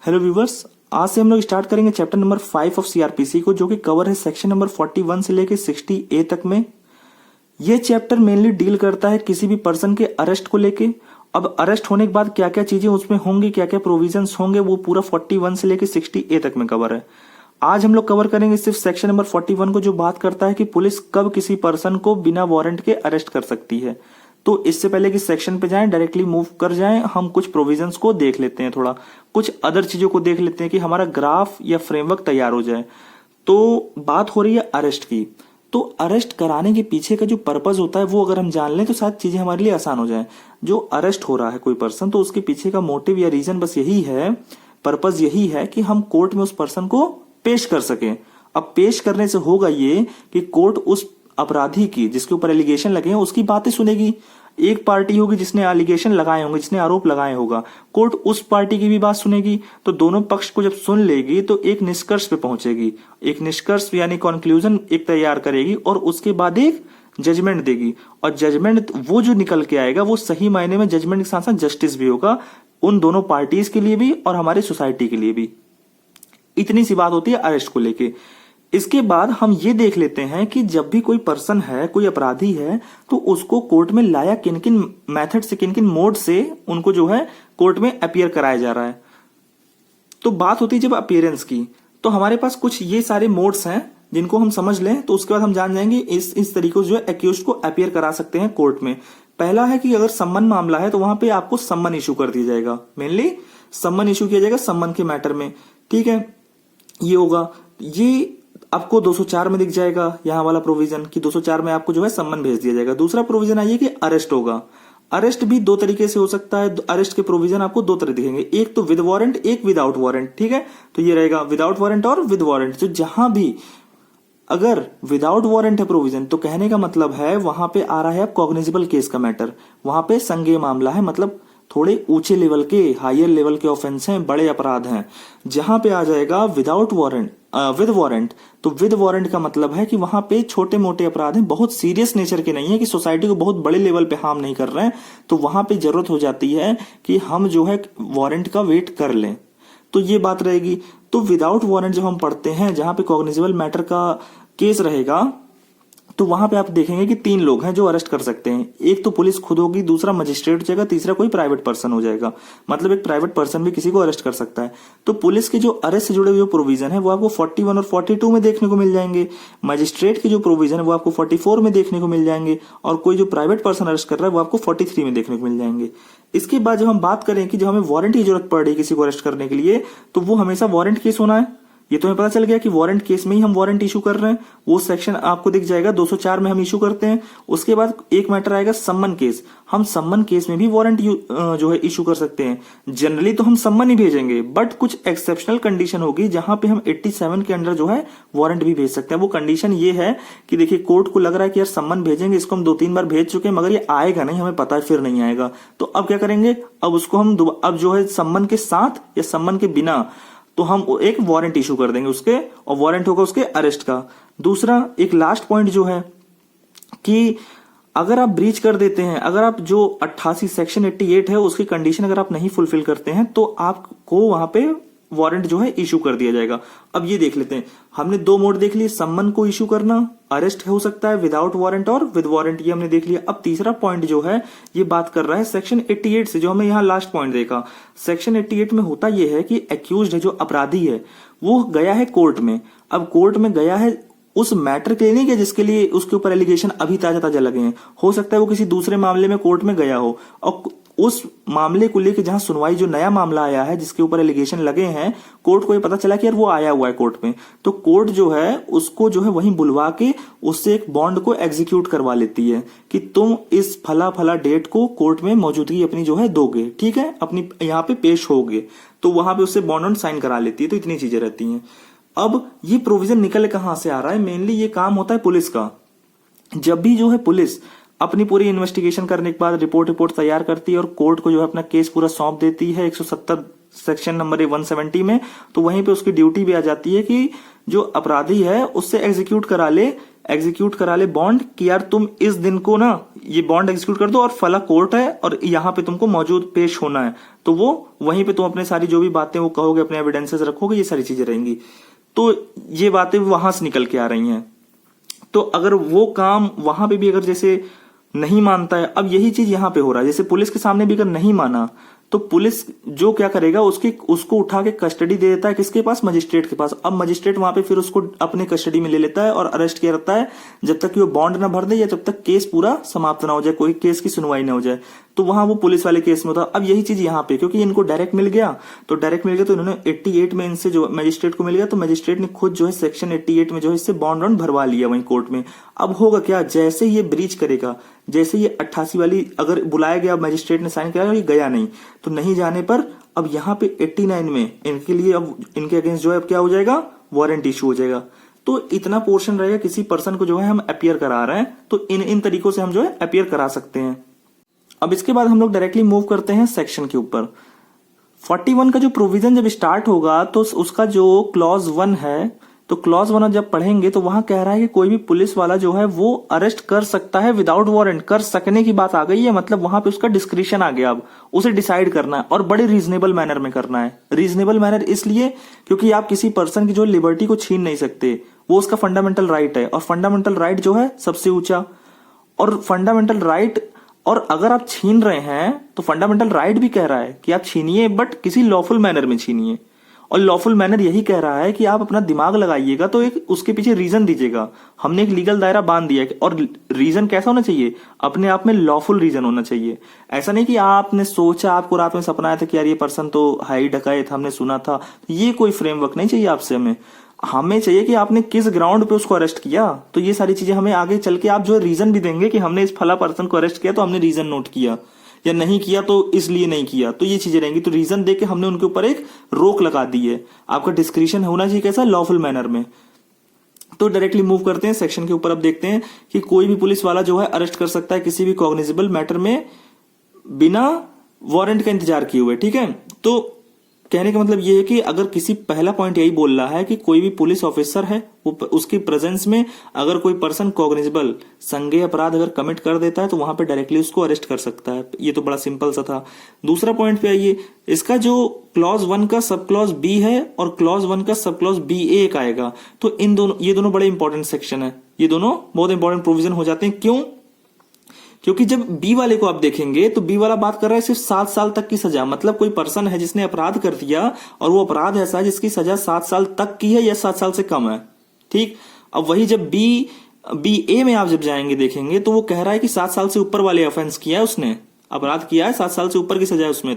Hello viewers, आज से हम लोग स्टार्ट करेंगे चैप्टर नंबर 5 ऑफ सीआरपीसी को, जो कि कवर है सेक्शन नंबर 41 से लेके 60A तक में। ये चैप्टर मेनली डील करता है किसी भी पर्सन के अरेस्ट को लेके। अब अरेस्ट होने के बाद क्या क्या चीजें उसमें होंगी, क्या क्या प्रोविजंस होंगे, वो पूरा 41 से लेके 60A तक में कवर है। आज हम लोग कवर करेंगे सिर्फ सेक्शन नंबर 41 को, जो बात करता है कि पुलिस कब किसी पर्सन को बिना वारंट के अरेस्ट कर सकती है। तो इससे पहले कि सेक्शन पे जाएं, डायरेक्टली मूव कर जाएं, हम कुछ प्रोविजंस को देख लेते हैं, थोड़ा कुछ अदर चीजों को देख लेते हैं कि हमारा ग्राफ या फ्रेमवर्क तैयार हो जाए। तो बात हो रही है अरेस्ट की। तो अरेस्ट कराने के पीछे का जो पर्पज होता है वो अगर हम जान लें तो शायद चीजें हमारे लिए आसान हो जाए। जो अरेस्ट हो रहा है कोई पर्सन, तो उसके पीछे का मोटिव या रीजन बस यही है, पर्पज यही है कि हम कोर्ट में उस पर्सन को पेश कर सकें। अब पेश करने से होगा ये कि कोर्ट उस अपराधी की जिसके ऊपर एलिगेशन लगे हैं उसकी बातें सुनेगी। एक पार्टी होगी जिसने एलिगेशन लगाए होंगे, जिसने आरोप लगाए होगा, कोर्ट उस पार्टी की भी बात सुनेगी। तो दोनों पक्ष को जब सुन लेगी तो एक निष्कर्ष पे पहुंचेगी, एक निष्कर्ष यानी कंक्लूजन एक तैयार करेगी और उसके बाद एक जजमेंट देगी। और जजमेंट वो जो निकल के आएगा वो सही मायने में जजमेंट के साथ साथ जस्टिस भी होगा, उन दोनों पार्टीज के लिए भी और हमारी सोसाइटी के लिए भी। इतनी सी बात होती है अरेस्ट को लेके। इसके बाद हम ये देख लेते हैं कि जब भी कोई पर्सन है, कोई अपराधी है, तो उसको कोर्ट में लाया किन किन मेथड से, किन किन मोड से उनको जो है कोर्ट में अपीयर कराया जा रहा है। तो बात होती है जब अपीयरेंस की, तो हमारे पास कुछ ये सारे मोड्स हैं जिनको हम समझ लें तो उसके बाद हम जान जाएंगे इस तरीके से जो है एक्यूज्ड को अपीयर करा सकते हैं कोर्ट में। पहला है कि अगर सम्मन मामला है तो वहां पे आपको सम्मन इशू कर दिया जाएगा, मेनली सम्मन इशू किया जाएगा सम्मन के मैटर में। ठीक है, ये होगा, ये आपको 204 में दिख जाएगा यहां वाला प्रोविजन कि 204 में आपको जो है सम्मन भेज दिया जाएगा। दूसरा प्रोविजन आइए कि अरेस्ट होगा। अरेस्ट भी दो तरीके से हो सकता है। अरेस्ट के प्रोविजन आपको दो तरह दिखेंगे, एक तो विद वारंट, एक विदाउट वारंट। ठीक है, तो ये रहेगा विदाउट वारंट और विद वारंट। तो जहां भी अगर विदाउट वारंट है प्रोविजन, तो कहने का मतलब है वहां पे आ रहा है कॉग्निजेबल केस का मैटर, वहां पे संज्ञेय मामला है, मतलब थोड़े ऊंचे लेवल के, हायर लेवल के ऑफेंस हैं, बड़े अपराध हैं। जहां पे आ जाएगा विदाउट वारंट, विद वारंट, तो विद वारंट का मतलब है कि वहां पे छोटे मोटे अपराध हैं, बहुत सीरियस नेचर के नहीं है, कि सोसाइटी को बहुत बड़े लेवल पे हार्म नहीं कर रहे हैं। तो वहां पे जरूरत हो जाती है कि हम जो है वारंट का वेट कर लें। तो ये बात रहेगी। तो विदाउट वारंट जब हम पढ़ते हैं, जहां पे कॉग्निजेबल मैटर का केस रहेगा, तो वहां पे आप देखेंगे कि तीन लोग हैं जो अरेस्ट कर सकते हैं। एक तो पुलिस खुद होगी, दूसरा मजिस्ट्रेट हो जाएगा, तीसरा कोई प्राइवेट पर्सन हो जाएगा। मतलब एक प्राइवेट पर्सन भी किसी को अरेस्ट कर सकता है। तो पुलिस के जो अरेस्ट से जुड़े हुए प्रोविजन है वो आपको 41 और 42 में देखने को मिल जाएंगे। मजिस्ट्रेट के जो प्रोविजन है वो आपको 44 में देखने को मिल जाएंगे, और कोई जो प्राइवेट पर्सन अरेस्ट कर रहा है वो आपको 43 में देखने को मिल जाएंगे। इसके बाद जब हम बात करें कि जब हमें वारंट की जरूरत पड़ रही है किसी को अरेस्ट करने के लिए, तो वो हमेशा वारंट केस होना है। ये तो हमें पता चल गया कि वारंट केस में ही हम वारंट इशू कर रहे हैं। वो सेक्शन आपको दिख जाएगा 204 में हम इशू करते हैं। उसके बाद एक मैटर आएगा सम्मन केस। हम सम्मन केस में भी वारंट जो है इशू कर सकते हैं। जनरली तो हम सम्मन ही भेजेंगे, बट कुछ एक्सेप्शनल कंडीशन होगी जहां पे हम 87 के अंडर जो है वारंट भी भेज सकते हैं। वो कंडीशन ये है कि देखिए कोर्ट को लग रहा है कि यार सम्मन भेजेंगे, इसको हम 2-3 बार भेज चुके हैं मगर ये आएगा नहीं, हमें पता है फिर नहीं आएगा। तो अब क्या करेंगे, अब उसको हम अब जो है सम्मन के साथ या सम्मन के बिना, तो हम एक वारंट इशू कर देंगे उसके, और वारंट होगा उसके अरेस्ट का। दूसरा एक लास्ट पॉइंट जो है कि अगर आप ब्रीच कर देते हैं, अगर आप जो 88 सेक्शन 88 है उसकी कंडीशन अगर आप नहीं फुलफिल करते हैं, तो आपको वहां पे वारंट जो है इशू कर दिया जाएगा। अब ये देख लेते हैं, हमने दो मोड देख लिए, सम्मन को इशू करना, अरेस्ट हो सकता है विदाउट वारंट और विद वारंट, ये हमने देख लिया। अब तीसरा पॉइंट जो है ये बात कर रहा है सेक्शन 88 से, जो हमने यहाँ लास्ट पॉइंट देखा। सेक्शन 88 में होता यह है कि एक्यूज्ड है, जो अपराधी है, वो गया है कोर्ट में। अब कोर्ट में गया है उस मैटर के लिए नहीं गया जिसके लिए उसके ऊपर एलिगेशन अभी ताजा ताजा लगे हैं। हो सकता है वो किसी दूसरे मामले में कोर्ट में गया हो, और उस मामले को लेकर जहां सुनवाई, जो नया मामला आया है जिसके ऊपर एलिगेशन लगे हैं, कोर्ट को ये पता चला कि यार वो आया हुआ है कोर्ट में, तो कोर्ट जो है उसको जो है वहीं बुलवा के उससे एक बॉन्ड को एग्जीक्यूट करवा लेती है कि तुम इस फला फला डेट को कोर्ट में मौजूदगी अपनी जो है दोगे, ठीक है, अपनी यहाँ पे पेश होगे। तो वहां पे उससे बॉन्ड साइन करा लेती है। तो इतनी चीजें रहती हैं। अब ये प्रोविजन निकल कहां से आ रहा है, मेनली ये काम होता है पुलिस का। जब भी जो है पुलिस अपनी पूरी इन्वेस्टिगेशन करने के बाद रिपोर्ट तैयार करती है और कोर्ट को जो है अपना केस पूरा सौंप देती है 170 सेक्शन नंबर 170 में, तो वहीं पे उसकी ड्यूटी भी आ जाती है कि जो अपराधी है उससे एग्जीक्यूट करा ले एग्जीक्यूट करा ले बॉन्ड कि यार तुम इस दिन को ना ये बॉन्ड एग्जीक्यूट कर दो और फला कोर्ट है और यहाँ पे तुमको मौजूद पेश होना है, तो वो वहीं पे तुम अपने सारी जो भी बातें वो कहोगे, अपने एविडेंसेस रखोगे, ये सारी चीजें रहेंगी। तो ये बातें वहां से निकल के आ रही हैं। तो अगर वो काम वहां पे भी अगर जैसे नहीं मानता है, अब यही चीज यहां पे हो रहा है, जैसे पुलिस के सामने भी अगर नहीं माना तो पुलिस जो क्या करेगा, उसको उठा के कस्टडी दे देता है, किसके पास, मजिस्ट्रेट के पास। अब मजिस्ट्रेट वहां पे फिर उसको अपने कस्टडी में ले लेता है और अरेस्ट किया रहता है जब तक कि वो बॉन्ड ना भर दे या जब तक केस पूरा समाप्त ना हो जाए, कोई केस की सुनवाई ना हो जाए। तो वहां वो पुलिस वाले केस में होता। अब यही चीज यहाँ पे, क्योंकि इनको डायरेक्ट मिल गया तो इन्होंने 88 में इनसे जो मजिस्ट्रेट को मिल गया, तो मजिस्ट्रेट ने खुद जो है सेक्शन 88 में जो है इससे बॉन्ड वॉन्ड भरवा लिया वहीं कोर्ट में। अब होगा क्या, जैसे ये ब्रीच करेगा, जैसे ये 88 वाली अगर बुलाया गया, मजिस्ट्रेट ने साइन किया, ये गया नहीं, तो नहीं जाने पर अब यहाँ पे 89 में इनके लिए अब इनके अगेंस्ट जो है अब क्या हो जाएगा, वारंट इशू हो जाएगा। तो इतना पोर्शन रहेगा, किसी पर्सन को जो है हम अपीयर करा रहे हैं तो इन तरीकों से हम जो है अपीयर करा सकते हैं। अब इसके बाद हम लोग डायरेक्टली मूव करते हैं सेक्शन के ऊपर। 41 का जो प्रोविजन जब स्टार्ट होगा तो उसका जो क्लॉज 1 है, तो क्लॉज 1 जब पढ़ेंगे तो वहां कह रहा है कि कोई भी पुलिस वाला जो है वो अरेस्ट कर सकता है विदाउट वारंट। कर सकने की बात आ गई है, मतलब वहां पे उसका डिस्क्रिशन आ गया, अब उसे डिसाइड करना है और बड़े रीजनेबल मैनर में करना है। रीजनेबल मैनर इसलिए क्योंकि आप किसी पर्सन की जो लिबर्टी को छीन नहीं सकते, वो उसका फंडामेंटल राइट है, और फंडामेंटल राइट जो है सबसे ऊंचा, और फंडामेंटल राइट, और अगर आप छीन रहे हैं तो फंडामेंटल राइट भी कह रहा है कि आप छीनिए बट किसी लॉफुल मैनर में छीनिए। और लॉफुल मैनर यही कह रहा है कि आप अपना दिमाग लगाइएगा, तो एक उसके पीछे रीजन दीजिएगा। हमने एक लीगल दायरा बांध दिया है, और रीजन कैसा होना चाहिए, अपने आप में लॉफुल रीजन होना चाहिए। ऐसा नहीं कि आपने सोचा, आपको रात में सपना आया था कि यार ये पर्सन तो हाई डकैत, हमने सुना था, ये कोई फ्रेमवर्क नहीं चाहिए आपसे। हमें चाहिए कि आपने किस ग्राउंड पे उसको अरेस्ट किया। तो ये सारी चीजें हमें आगे चल के आप जो रीजन भी देंगे कि हमने इस फला पर्सन को अरेस्ट किया तो हमने रीजन नोट किया, या नहीं किया तो इसलिए नहीं किया, तो ये चीजें रहेंगी। तो रीजन देके हमने उनके ऊपर एक रोक लगा दी है। आपका डिस्क्रिशन होना चाहिए कैसा, लॉफुल मैनर में। तो डायरेक्टली मूव करते हैं सेक्शन के ऊपर। अब देखते हैं कि कोई भी पुलिस वाला जो है अरेस्ट कर सकता है किसी भी कॉग्निजेबल मैटर में बिना वारंट का इंतजार किए हुए। ठीक है, तो कहने का मतलब ये है कि अगर किसी, पहला पॉइंट यही बोल रहा है कि कोई भी पुलिस ऑफिसर है, वो उसकी प्रेजेंस में अगर कोई पर्सन कॉग्निजेबल संज्ञेय अपराध अगर कमिट कर देता है तो वहां पे डायरेक्टली उसको अरेस्ट कर सकता है। ये तो बड़ा सिंपल सा था। दूसरा पॉइंट पे आइए, इसका जो क्लॉज 1 का सब क्लॉज बी है और क्लॉज 1 का सब क्लॉज बी एक आएगा, तो ये दोनों बड़े इंपॉर्टेंट सेक्शन है, ये दोनों बहुत इंपॉर्टेंट प्रोविजन हो जाते हैं। क्यों? क्योंकि जब बी वाले को आप देखेंगे तो बी वाला बात कर रहा है सिर्फ 7 साल तक की सजा, मतलब कोई पर्सन है जिसने अपराध कर दिया और वो अपराध ऐसा है जिसकी सजा 7 साल तक की है या 7 साल से कम है। ठीक, अब वही जब बी ए में आप जब जाएंगे देखेंगे तो वो कह रहा है कि 7 साल से ऊपर वाले ऑफेंस किया है, उसने अपराध किया है, 7 साल से ऊपर की सजा है उसमें।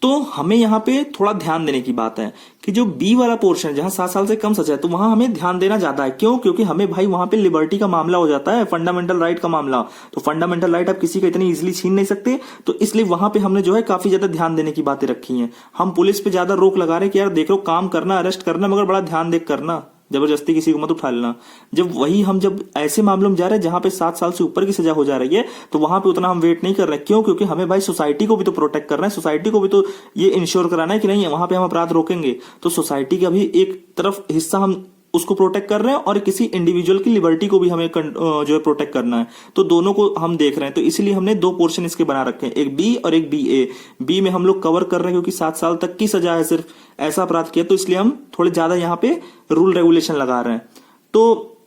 तो हमें यहाँ पे थोड़ा ध्यान देने की बात है कि जो बी वाला पोर्शन है जहां 7 साल से कम सजा है, तो वहां हमें ध्यान देना ज्यादा है। क्यों? क्योंकि हमें भाई वहां पे लिबर्टी का मामला हो जाता है, फंडामेंटल राइट का मामला। तो फंडामेंटल राइट आप किसी का इतनी इजीली छीन नहीं सकते, तो इसलिए वहां पे हमने जो है काफी ज्यादा ध्यान देने की बातें रखी हैं। हम पुलिस पे ज्यादा रोक लगा रहे हैं कि यार देखो काम करना, अरेस्ट करना, मगर बड़ा ध्यान देख करना, जबरदस्ती किसी को मत उठा लेना। जब ऐसे मामलों में जा रहे हैं जहां पे 7 साल से ऊपर की सजा हो जा रही है, तो वहां पे उतना हम वेट नहीं कर रहे हैं। क्यों? क्योंकि हमें भाई सोसाइटी को भी तो प्रोटेक्ट करना है, सोसाइटी को भी तो ये इंश्योर कराना है कि नहीं है वहां पे हम अपराध रोकेंगे, तो सोसाइटी का भी एक तरफ हिस्सा हम उसको प्रोटेक्ट कर रहे हैं और किसी इंडिविजुअल की लिबर्टी को भी हमें जो है प्रोटेक्ट करना है। तो दोनों को हम देख रहे हैं, तो इसीलिए हमने 2 पोर्शन इसके बना रखे हैं, एक बी और एक बी ए। बी में हम लोग कवर कर रहे हैं क्योंकि 7 साल तक की सजा है सिर्फ ऐसा अपराध किया, तो इसलिए हम थोड़े ज्यादा यहाँ पे रूल रेगुलेशन लगा रहे हैं। तो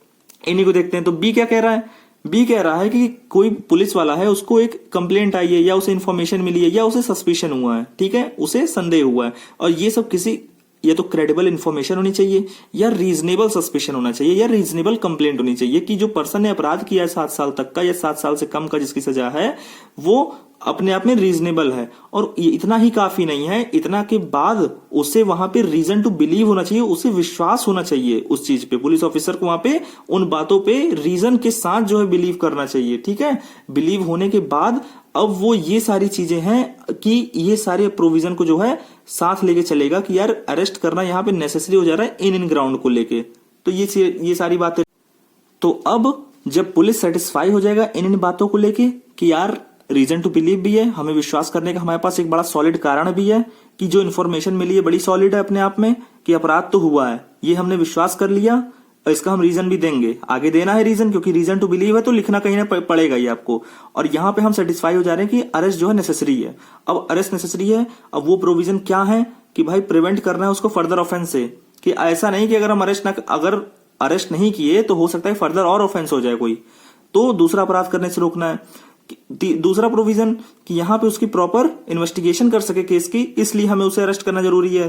इन्हीं को देखते हैं। तो बी क्या कह रहा है? बी कह रहा है कि कोई पुलिस वाला है, उसको एक कंप्लेंट आई है या उसे इंफॉर्मेशन मिली है या उसे सस्पिशन हुआ है, ठीक है, उसे संदेह हुआ है, और ये सब किसी या तो क्रेडिबल इंफॉर्मेशन होनी चाहिए या रीजनेबल सस्पिशन होना चाहिए या रीजनेबल कंप्लेंट होनी चाहिए कि जो पर्सन ने अपराध किया है 7 साल तक का या 7 साल से कम का जिसकी सजा है, वो अपने आप में रीजनेबल है। और ये इतना ही काफी नहीं है, इतना के बाद उसे वहां पे रीजन टू बिलीव होना चाहिए, उसे विश्वास होना चाहिए उस चीज पे। पुलिस ऑफिसर को वहां पे उन बातों पे रीजन के साथ जो है बिलीव करना चाहिए, ठीक है। बिलीव होने के बाद अब वो ये सारी चीजें हैं कि ये सारे प्रोविजन को जो है साथ लेके चलेगा कि यार अरेस्ट करना यहाँ पे नेसेसरी हो जा रहा है इन ग्राउंड को लेके। तो ये सारी बातें, तो अब जब पुलिस सेटिस्फाई हो जाएगा इन बातों को लेके कि यार रीजन टू बिलीव भी है, हमें विश्वास करने का हमारे पास एक बड़ा सॉलिड कारण भी है कि जो इन्फॉर्मेशन मिली है बड़ी सॉलिड है अपने आप में कि अपराध तो हुआ है, ये हमने विश्वास कर लिया, और इसका हम रीजन भी देंगे, आगे देना है रीजन, क्योंकि रीजन टू बिलीव है तो लिखना कहीं ना पड़ेगा ही आपको। और यहाँ पे हम सेटिस्फाई हो जा रहे हैं कि अरेस्ट जो है नेसेसरी है। अब अरेस्ट नेसेसरी है, अब वो प्रोविजन क्या है कि भाई प्रिवेंट करना है उसको फर्दर ऑफेंस से, कि ऐसा नहीं कि अगर हम अगर अरेस्ट नहीं किए तो हो सकता है फर्दर और ऑफेंस हो जाए कोई, तो दूसरा अपराध करने से रोकना है। दूसरा प्रोविजन कि यहां पे उसकी प्रॉपर इन्वेस्टिगेशन कर सके केस की, इसलिए हमें उसे अरेस्ट करना जरूरी है।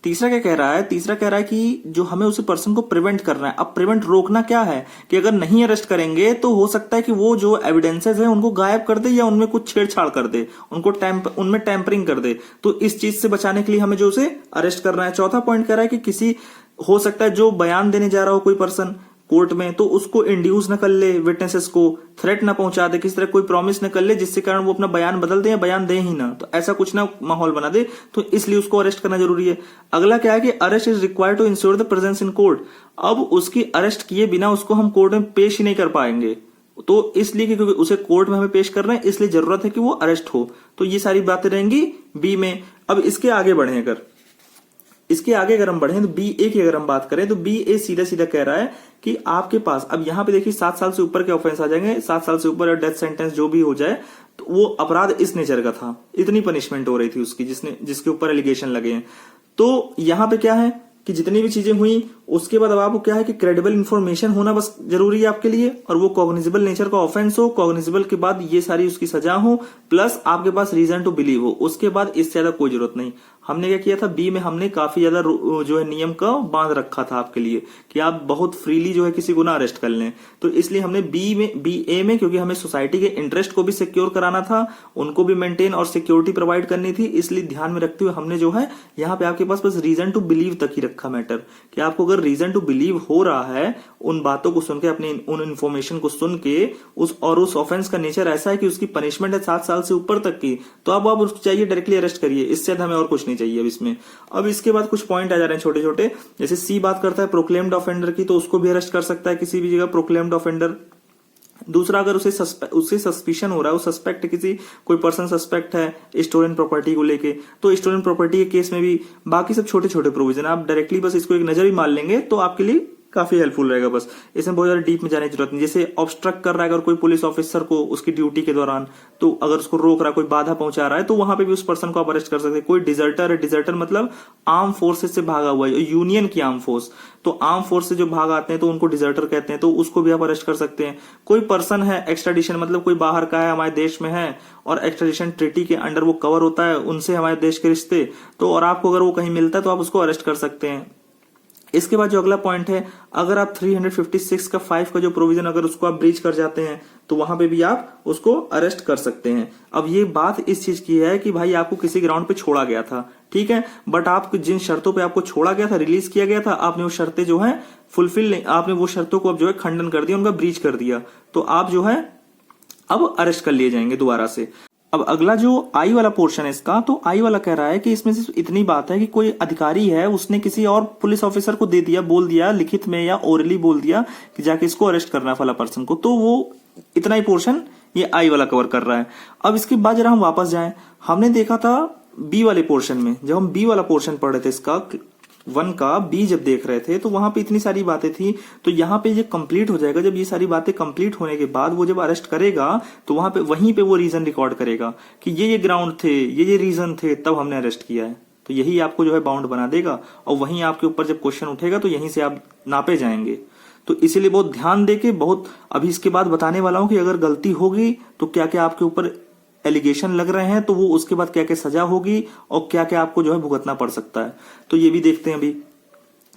तीसरा क्या कह रहा है, तीसरा कह रहा है कि जो हमें उसे पर्सन को प्रिवेंट करना है। अब प्रिवेंट रोकना क्या है कि अगर नहीं अरेस्ट करेंगे तो हो सकता है कि वो जो एविडेंसेस है उनको गायब कर दे या उनमें कुछ छेड़छाड़ कर दे, उनमें टैंपरिंग कर दे। तो इस चीज से बचाने के लिए हमें जो उसे अरेस्ट करना है। चौथा पॉइंट कह रहा है कि किसी हो सकता है जो बयान देने जा रहा हो कोई पर्सन कोर्ट में, तो उसको इंड्यूस न कर ले विटनेसेस को, थ्रेट ना पहुंचा दे, किसी तरह कोई प्रॉमिस न कर ले जिससे कारण वो अपना बयान बदल दे या बयान दे ही ना, तो ऐसा कुछ ना माहौल बना दे, तो इसलिए उसको अरेस्ट करना जरूरी है। अगला क्या है कि arrest is required to ensure the presence in court. अब उसकी अरेस्ट किए बिना उसको हम कोर्ट में पेश ही नहीं कर पाएंगे, तो इसलिए क्योंकि उसे कोर्ट में हमें पेश कर रहे हैं इसलिए जरूरत है कि वो अरेस्ट हो। तो ये सारी बातें रहेंगी बी में। अब इसके आगे बढ़े, अगर हम बढ़े तो बी ए की अगर हम बात करें तो बी ए सीधा सीधा कह रहा है कि आपके पास, अब यहां पे देखिए 7 साल से ऊपर के ऑफेंस आ जाएंगे, 7 साल से ऊपर डेथ सेंटेंस जो भी हो जाए, तो वो अपराध इस नेचर का था, इतनी पनिशमेंट हो रही थी उसकी जिसके ऊपर एलिगेशन लगे हैं। तो यहां पे क्या है कि जितनी भी चीजें हुई उसके बाद अब आपको क्या है कि क्रेडिबल इंफॉर्मेशन होना बस जरूरी है आपके लिए, और वो कॉग्निजेबल नेचर का ऑफेंस हो, कॉग्निजेबल के बाद ये सारी उसकी सजा हो, प्लस आपके पास रीजन टू बिलीव हो। उसके बाद इससे ज्यादा कोई जरूरत नहीं। हमने क्या किया था, बी में हमने काफी ज्यादा जो है नियम का बांध रखा था आपके लिए कि आप बहुत फ्रीली जो है किसी को ना अरेस्ट कर लें। तो इसलिए हमने बी ए में क्योंकि हमें सोसाइटी के इंटरेस्ट को भी सिक्योर कराना था, उनको भी मेंटेन और सिक्योरिटी प्रोवाइड करनी थी, इसलिए ध्यान में रखते हुए हमने जो है यहाँ पे आपके पास बस रीजन टू बिलीव तक ही रखा मैटर, कि आपको अगर रीजन टू बिलीव हो रहा है उन बातों को सुन के, अपनी उन इन्फॉर्मेशन को सुन के, उस ऑफेंस का नेचर ऐसा है कि उसकी पनिशमेंट है 7 साल से ऊपर तक की, तो अब आप उसको चाहिए डायरेक्टली अरेस्ट करिए, इससे हमें और कुछ नहीं चाहिए अब इसमें। अब इसके बाद कुछ पॉइंट आ जा रहे हैं छोटे छोटे, जैसे सी बात करता है प्रोक्लेम्ड ऑफेंडर की, तो उसको भी अरेस्ट कर सकता है किसी भी जगह प्रोक्लेम्ड ऑफेंडर। दूसरा, अगर उससे सस्पिशन हो रहा है, वो सस्पेक्ट कोई पर्सन सस्पेक्ट है स्टोलन प्रॉपर्टी को लेके, तो स्टोलन प्रॉपर्टी के केस में भी बाकी सब छोटे छोटे प्रोविजन आप डायरेक्टली बस इसको एक नजर ही मार लेंगे तो आपके लिए काफी हेल्पफुल रहेगा। बस इसमें बहुत ज्यादा डीप में जाने की जरूरत नहीं। जैसे ऑब्स्ट्रक्ट कर रहा है अगर कोई पुलिस ऑफिसर को उसकी ड्यूटी के दौरान, तो अगर उसको रोक रहा है, कोई बाधा पहुंचा रहा है, तो वहां पे भी उस पर्सन को आप अरेस्ट कर सकते हैं। कोई डिजर्टर है, डिजर्टर मतलब आर्म फोर्सेस से भागा हुआ है, यूनियन की आर्म फोर्स, तो आर्म फोर्स से जो भाग आते हैं तो उनको डिजर्टर कहते हैं, तो उसको भी आप अरेस्ट कर सकते हैं। कोई पर्सन है एक्सट्राडिशन मतलब कोई बाहर का है, हमारे देश में है और एक्सट्राडिशन ट्रीटी के अंडर वो कवर होता है, उनसे हमारे देश के रिश्ते, तो और आपको अगर वो कहीं मिलता है तो आप उसको अरेस्ट कर सकते हैं। इसके बाद जो अगला पॉइंट है, अगर आप 356 का 5 का जो प्रोविजन अगर उसको आप ब्रीच कर जाते हैं तो वहां पे भी आप उसको अरेस्ट कर सकते हैं। अब ये बात इस चीज की है कि भाई आपको किसी ग्राउंड पे छोड़ा गया था, ठीक है, बट आप जिन शर्तों पे आपको छोड़ा गया था, रिलीज किया गया था, आपने वो शर्तें जो है फुलफिल नहीं, आपने वो शर्तों को अब जो है खंडन कर दिया, उनका ब्रीच कर दिया, तो आप जो है अब अरेस्ट कर लिए जाएंगे दोबारा से। अब अगला जो आई वाला पोर्शन है इसका, तो आई वाला कह रहा है कि इसमें सिर्फ इतनी बात है कि कोई अधिकारी है, उसने किसी और पुलिस ऑफिसर को दे दिया, बोल दिया लिखित में या ओरली बोल दिया कि जाके इसको अरेस्ट करना है फला पर्सन को, तो वो इतना ही पोर्शन ये आई वाला कवर कर रहा है। अब इसके बाद जरा हम वापस जाएं, हमने देखा था बी वाले पोर्शन में, जब हम बी वाला पोर्शन पढ़ रहे थे इसका 1 का बी जब देख रहे थे, तो वहां पे इतनी सारी बातें थी, तो यहाँ पे ये कंप्लीट हो जाएगा। जब ये सारी बातें कंप्लीट होने के बाद वो जब अरेस्ट करेगा तो वहां पे वहीं पे वो रीजन रिकॉर्ड करेगा कि ये ग्राउंड थे, ये रीजन थे, तब हमने अरेस्ट किया है, तो यही आपको जो है बाउंड बना देगा, और वहीं आपके ऊपर जब क्वेश्चन उठेगा तो यहीं से आप नापे जाएंगे। तो इसीलिए बहुत ध्यान देके, बहुत अभी इसके बाद बताने वाला हूं कि अगर गलती होगी तो क्या क्या आपके ऊपर एलिगेशन लग रहे हैं, तो वो उसके बाद क्या क्या सजा होगी और क्या क्या आपको जो है भुगतना पड़ सकता है, तो ये भी देखते हैं अभी।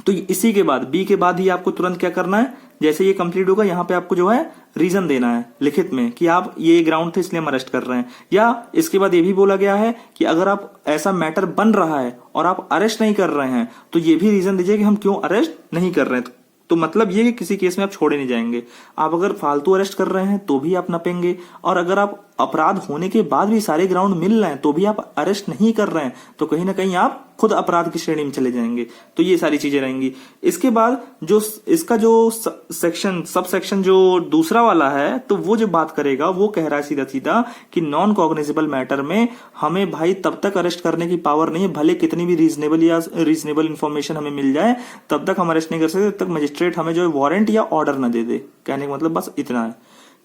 तो इसी के बाद बी के बाद ही आपको तुरंत क्या करना है, जैसे ये कंप्लीट होगा यहाँ पे आपको जो है रीजन देना है लिखित में कि आप ये ग्राउंड थे इसलिए हम अरेस्ट कर रहे हैं, या इसके बाद ये भी बोला गया है कि अगर आप ऐसा मैटर बन रहा है और आप अरेस्ट नहीं कर रहे हैं तो ये भी रीजन दीजिए कि हम क्यों अरेस्ट नहीं कर रहे हैं। तो मतलब ये कि किसी केस में आप छोड़े नहीं जाएंगे। आप अगर फालतू अरेस्ट कर रहे हैं तो भी आप नपेंगे, और अगर आप अपराध होने के बाद भी सारे ग्राउंड मिल रहे हैं तो भी आप अरेस्ट नहीं कर रहे हैं तो कहीं ना कहीं आप खुद अपराध की श्रेणी में चले जाएंगे। तो ये सारी चीजें रहेंगी। इसके बाद जो इसका जो सेक्शन सब सेक्शन जो दूसरा वाला है तो वो जो बात करेगा वो कह रहा है सीधा सीधा कि नॉन कॉग्निजेबल मैटर में हमें भाई तब तक अरेस्ट करने की पावर नहीं है, भले कितनी भी रीजनेबल इंफॉर्मेशन हमें मिल जाए तब तक हम अरेस्ट नहीं कर सकते, तब तक मजिस्ट्रेट हमें जो है वारंट या ऑर्डर न दे दे। कहने का मतलब बस इतना है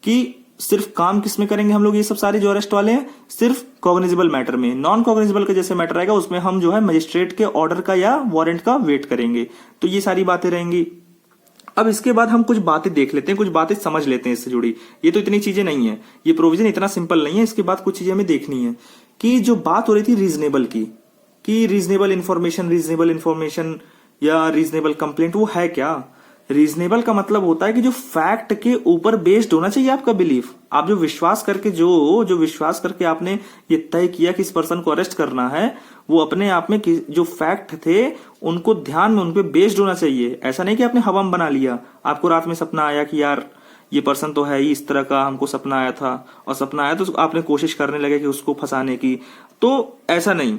कि सिर्फ काम किसमें करेंगे हम लोग ये सब सारे जो अरेस्ट वाले हैं, सिर्फ कॉग्निजेबल मैटर में। नॉन कॉग्निजेबल का जैसे मैटर आएगा उसमें हम जो है मजिस्ट्रेट के ऑर्डर का या वारंट का वेट करेंगे। तो ये सारी बातें रहेंगी। अब इसके बाद हम कुछ बातें देख लेते हैं, कुछ बातें समझ लेते हैं इससे जुड़ी। ये तो इतनी चीजें नहीं है, ये प्रोविजन इतना सिंपल नहीं है। इसके बाद कुछ चीजें हमें देखनी है कि जो बात हो रही थी रीजनेबल की, कि रीजनेबल इंफॉर्मेशन या रीजनेबल कंप्लेंट वो है क्या। रीजनेबल का मतलब होता है कि जो फैक्ट के ऊपर बेस्ड होना चाहिए आपका बिलीफ। आप जो विश्वास करके जो विश्वास करके आपने ये तय किया कि इस पर्सन को अरेस्ट करना है, वो अपने आप में जो फैक्ट थे उनको ध्यान में उन पे बेस्ड होना चाहिए। ऐसा नहीं कि आपने हवा में बना लिया, आपको रात में सपना आया कि यार ये पर्सन तो है ही इस तरह का, हमको सपना आया था और सपना आया तो आपने कोशिश करने लगे कि उसको फंसाने की, तो ऐसा नहीं।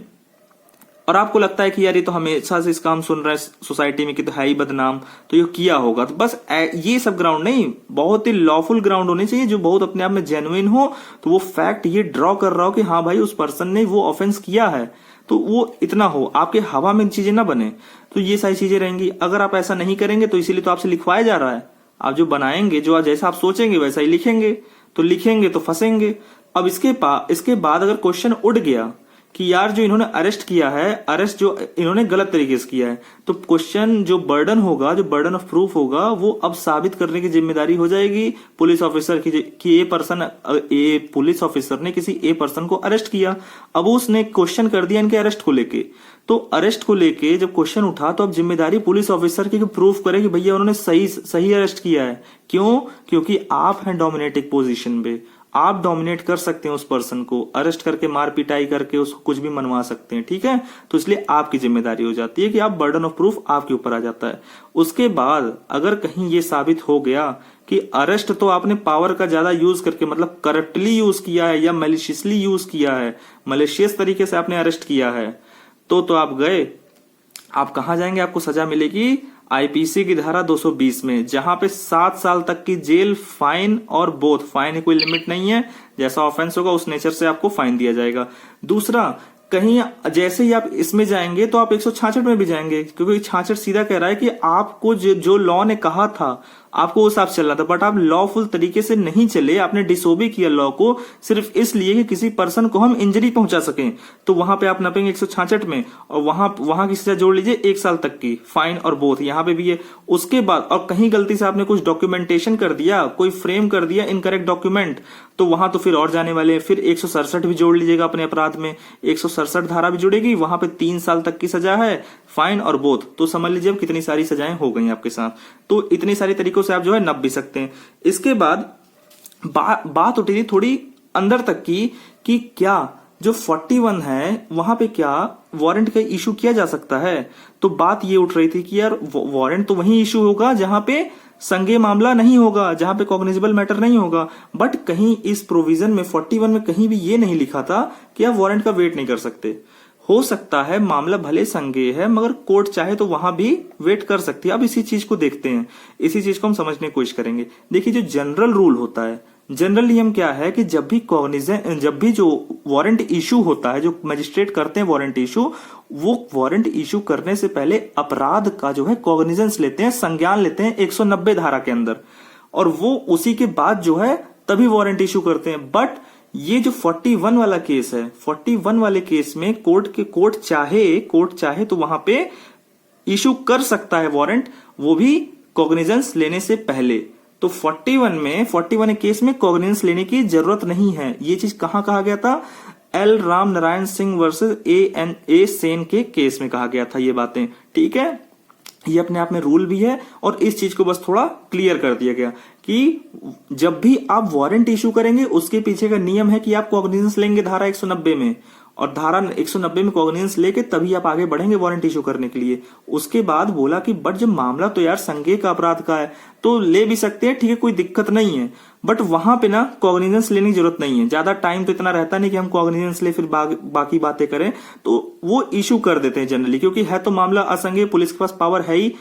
और आपको लगता है कि यार ये तो हमेशा से इस काम सुन रहा है सोसाइटी में कि तो है ही बदनाम, तो ये किया होगा। तो बस ये सब ग्राउंड नहीं, बहुत ही लॉफुल ग्राउंड होने चाहिए जो बहुत अपने आप में जेन्युइन हो। तो वो फैक्ट ये ड्रॉ कर रहा हो कि हाँ भाई उस पर्सन ने वो ऑफेंस किया है, तो वो इतना हो, आपके हवा में चीजें ना बने। तो ये सारी चीजें रहेंगी। अगर आप ऐसा नहीं करेंगे तो इसीलिए तो आपसे लिखवाया जा रहा है। आप जो बनाएंगे, जो जैसा आप सोचेंगे वैसा ही लिखेंगे, तो लिखेंगे तो फंसेंगे। अब इसके बाद अगर क्वेश्चन उठ गया कि यार जो इन्होंने अरेस्ट किया है, अरेस्ट जो इन्होंने गलत तरीके से किया है, तो क्वेश्चन जो बर्डन होगा, जो बर्डन ऑफ प्रूफ होगा, वो अब साबित करने की जिम्मेदारी हो जाएगी पुलिस ऑफिसर की कि पुलिस ऑफिसर ने किसी ए पर्सन को अरेस्ट किया। अब उसने क्वेश्चन कर दिया इनके अरेस्ट को लेके, तो अरेस्ट को लेके जब क्वेश्चन उठा तो अब जिम्मेदारी पुलिस ऑफिसर की प्रूफ करे कि भैया उन्होंने सही अरेस्ट किया है। क्यों? क्योंकि आप हैं डोमिनेटिंग पोजीशन पे, आप डोमिनेट कर सकते हैं उस पर्सन को, अरेस्ट करके मार पिटाई करके उसको कुछ भी मनवा सकते हैं, ठीक है। तो इसलिए आपकी जिम्मेदारी हो जाती है कि आप बर्डन ऑफ प्रूफ आपके ऊपर आ जाता है। उसके बाद अगर कहीं ये साबित हो गया कि अरेस्ट तो आपने पावर का ज्यादा यूज करके, मतलब करप्टली यूज किया है या मैलिशियसली यूज किया है, मलेशियस तरीके से आपने अरेस्ट किया है, तो आप गए। आप कहां जाएंगे? आपको सजा मिलेगी आईपीसी की धारा 220 में, जहां पे 7 साल तक की जेल, फाइन और बोथ। फाइन की कोई लिमिट नहीं है, जैसा ऑफेंस होगा उस नेचर से आपको फाइन दिया जाएगा। दूसरा, कहीं जैसे ही आप इसमें जाएंगे तो आप 166 में भी जाएंगे, क्योंकि 66 सीधा कह रहा है कि आपको जो लॉ ने कहा था आपको उस हिसाब से चलना था, बट आप लॉफुल तरीके से नहीं चले, आपने डिसोबे किया लॉ को सिर्फ इसलिए कि किसी पर्सन को हम इंजरी पहुंचा सकें। तो वहां पे आप नपेंगे 166 में, और वहां की सजा जोड़ लीजिए 1 साल तक की, फाइन और बोथ यहां पे भी है। उसके बाद और कहीं गलती से आपने कुछ डॉक्यूमेंटेशन कर दिया, कोई फ्रेम कर दिया इनकरेक्ट डॉक्यूमेंट, तो वहां तो फिर और जाने वाले, फिर 167 भी जोड़ लीजिएगा अपने अपराध में, 167 धारा भी जुड़ेगी, वहां पे 3 साल तक की सजा है, फाइन और बोथ। तो समझ लीजिए अब कितनी सारी सजाएं हो गई आपके साथ। तो इतनी सारी तरीकों से आप जो है नप भी सकते हैं। इसके बाद बात उठी थी थोड़ी अंदर तक की कि क्या जो 41 है वहां पे क्या वारंट का इशू किया जा सकता है। तो बात ये उठ रही थी कि यार वारंट तो वहीं इशू होगा जहां पे संज्ञेय मामला नहीं होगा, जहां पे कॉग्निजेबल मैटर नहीं होगा। बट कहीं इस प्रोविजन में 41 में कहीं भी ये नहीं लिखा था कि आप वारंट का वेट नहीं कर सकते। हो सकता है मामला भले संज्ञेय है मगर कोर्ट चाहे तो वहां भी वेट कर सकती है। अब इसी चीज को देखते हैं, इसी चीज को हम समझने की कोशिश करेंगे। देखिए जो जनरल रूल होता है, जनरल नियम क्या है कि जब भी जो वारंट इशू होता है, जो मजिस्ट्रेट करते हैं वारंट इशू, वो वारंट इशू करने से पहले अपराध का जो है कॉग्निजेंस लेते हैं, संज्ञान लेते हैं 190 धारा के अंदर, और वो उसी के बाद जो है तभी वारंट इशू करते हैं। बट ये जो 41 वाला केस है, 41 वाले केस में कोर्ट चाहे तो वहां पे इशू कर सकता है वारंट, वो भी कॉग्निजेंस लेने से पहले। तो 41 केस में कॉग्निजेंस लेने की जरूरत नहीं है। ये चीज कहां कहा गया था? L Ram Narayan Singh versus A Sen के केस में कहा गया था ये बातें, ठीक है। ये अपने आप में रूल भी है और इस चीज को बस थोड़ा क्लियर कर दिया गया कि जब भी आप वारंट इशू करेंगे उसके पीछे का नियम है कि आप कॉग्निजेंस लेंगे धारा 190 में, और धारा 190 में कॉग्निजेंस लेके तभी आप आगे बढ़ेंगे वारंट इशू करने के लिए। उसके बाद बोला कि बट जब मामला तो यार संज्ञेय का अपराध का है तो ले भी सकते हैं, ठीक है, कोई दिक्कत नहीं है, बट वहां पे ना कॉग्निजेंस लेने की जरूरत नहीं है। ज्यादा टाइम तो इतना रहता नहीं कि हम कॉग्निजेंस ले फिर बाकी बातें करें, तो वो इशू कर देते हैं जनरली, क्योंकि है तो मामला असंज्ञेय, पुलिस के पास पावर है ही,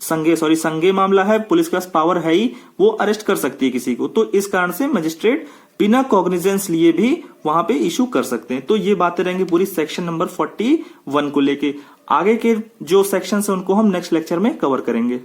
संज्ञेय मामला है, पुलिस के पास पावर है ही, वो अरेस्ट कर सकती है किसी को। तो इस कारण से मजिस्ट्रेट बिना कॉग्निजेंस लिए भी वहां पे इशू कर सकते हैं। तो ये बातें रहेंगी पूरी सेक्शन नंबर 41 को लेके। आगे के जो सेक्शन है उनको हम नेक्स्ट लेक्चर में कवर करेंगे।